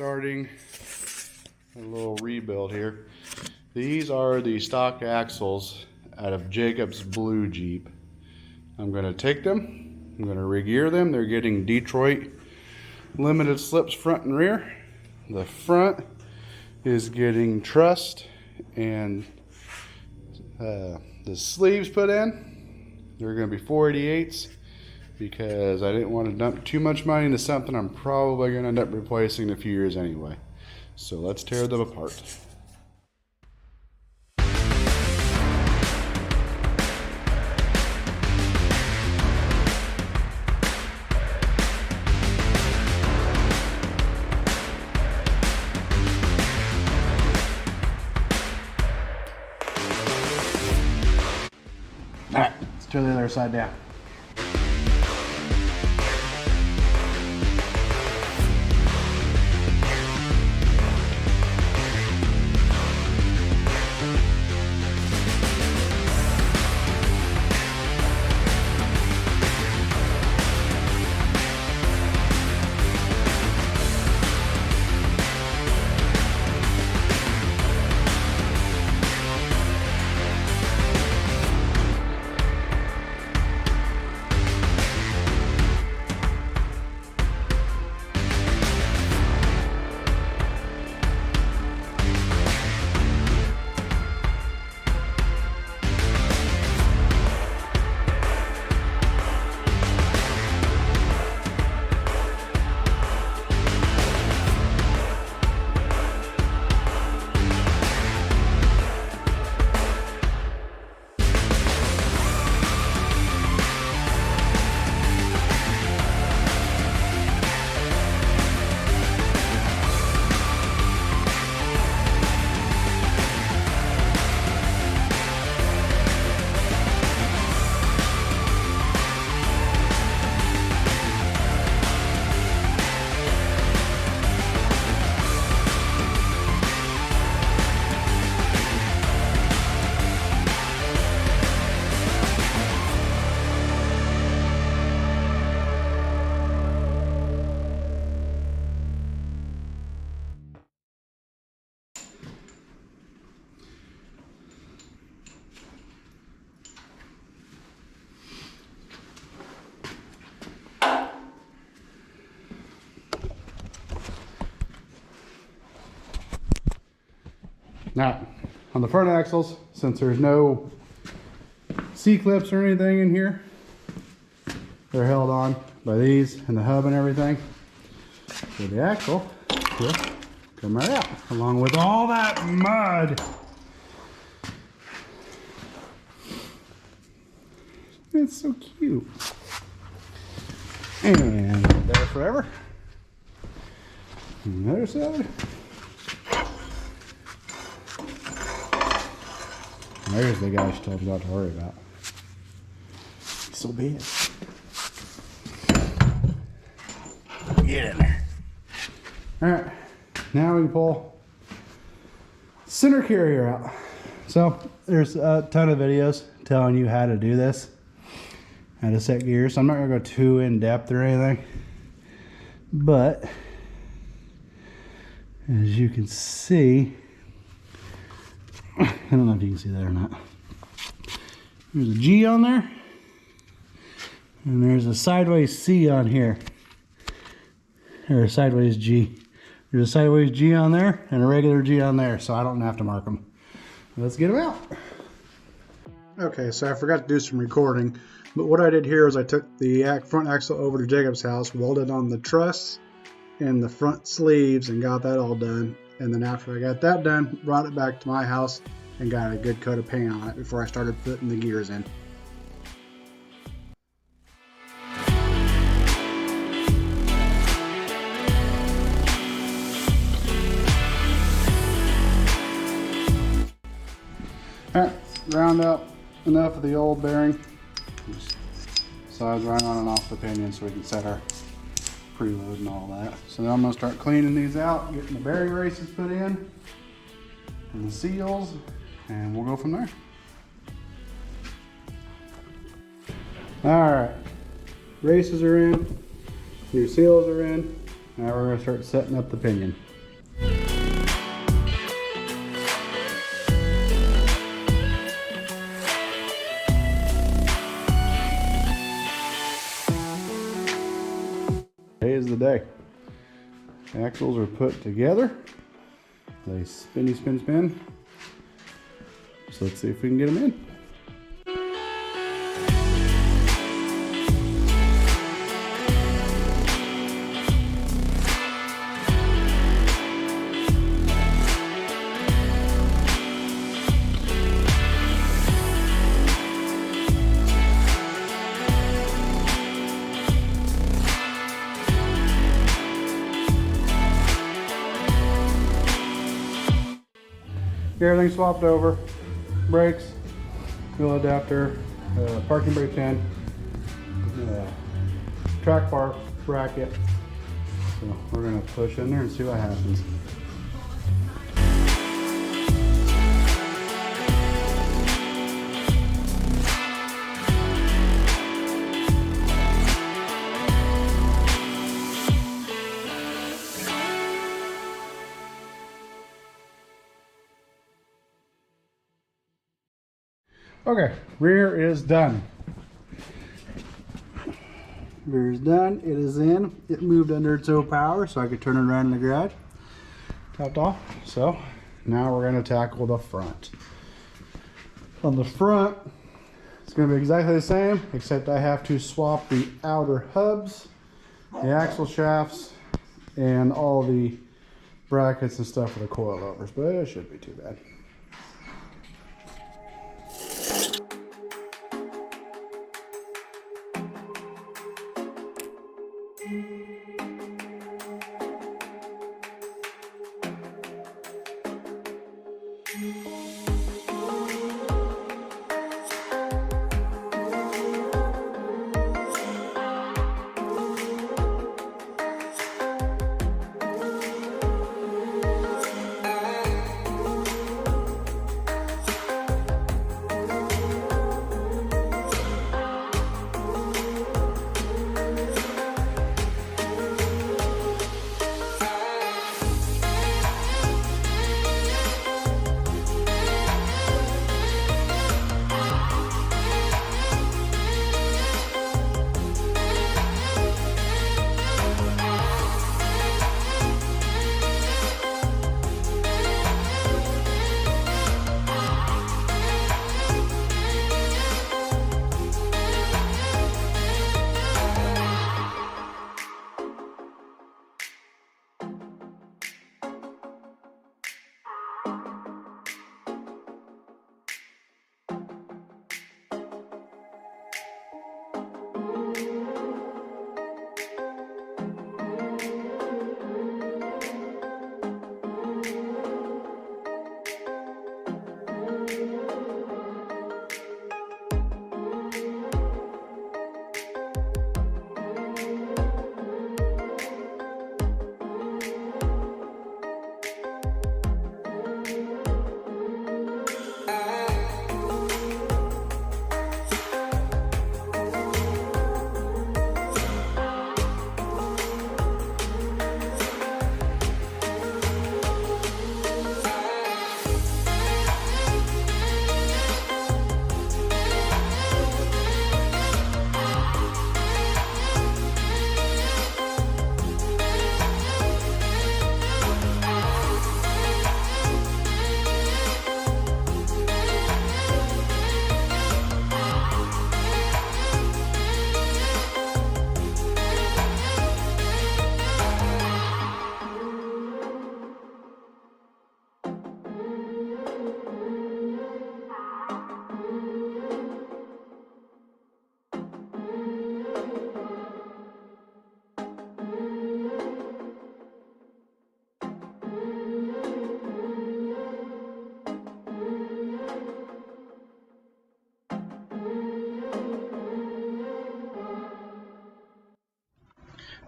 starting a little rebuild here. These are the stock axles out of Jacob's blue Jeep. I'm going to take them, I'm going to re-gear them. They're getting Detroit limited slips front and rear. The front is getting trussed and the sleeves put in. They're going to be 488s because I didn't want to dump too much money into something I'm probably going to end up replacing in a few years anyway. So let's tear them apart. All right, let's turn the other side down. Now, on the front axles, since there's no C-clips or anything in here, they're held on by these and the hub and everything. So the axle will come right out, along with all that mud. It's so cute. And there forever. On the other side. There's the guy she told you not to worry about. So be it. Get in there. Alright, now we can pull center carrier out. So there's a ton of videos telling you how to do this, how to set gears. I'm not going to go too in depth or anything, but as you can see, I don't know if you can see that or not. There's a G on there, and there's a sideways C on here, or a sideways G. There's a sideways G on there and a regular G on there, so I don't have to mark them. Let's get them out. Okay, so I forgot to do some recording, but what I did here is I took the front axle over to Jacob's house, welded on the truss and the front sleeves, and got that all done. And then after I got that done, brought it back to my house and got a good coat of paint on it before I started putting the gears in. Alright, round out enough of the old bearing. Just sides right on and off the pinion so we can set our preload and all that. So now I'm going to start cleaning these out, getting the bearing races put in and the seals, and we'll go from there. Alright, races are in, new seals are in, Now we're going to start setting up the pinion. Today is the day. Axles are put together. They spinny spin. So let's see if we can get them in. Everything swapped over, brakes, wheel adapter, parking brake pin, track bar bracket. So we're going to push in there and see what happens. Okay, rear is done. Rear is done. It is in. It moved under its own power, so I could turn it around in the garage. Topped off. So now we're going to tackle the front. On the front, it's going to be exactly the same, except I have to swap the outer hubs, the axle shafts, and all the brackets and stuff for the coilovers, but it shouldn't be too bad.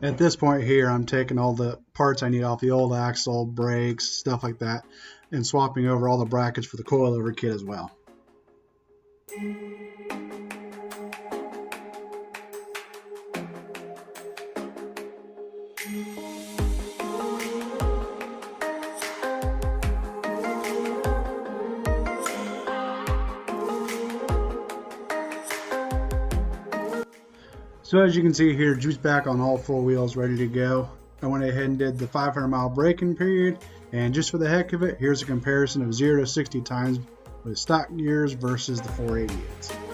At this point here, I'm taking all the parts I need off the old axle, brakes, stuff like that, and swapping over all the brackets for the coilover kit as well. So as you can see here, juice back on all 4 wheels, ready to go. I went ahead and did the 500-mile braking period, and just for the heck of it, here's a comparison of 0 to 60 times with stock gears versus the 488s.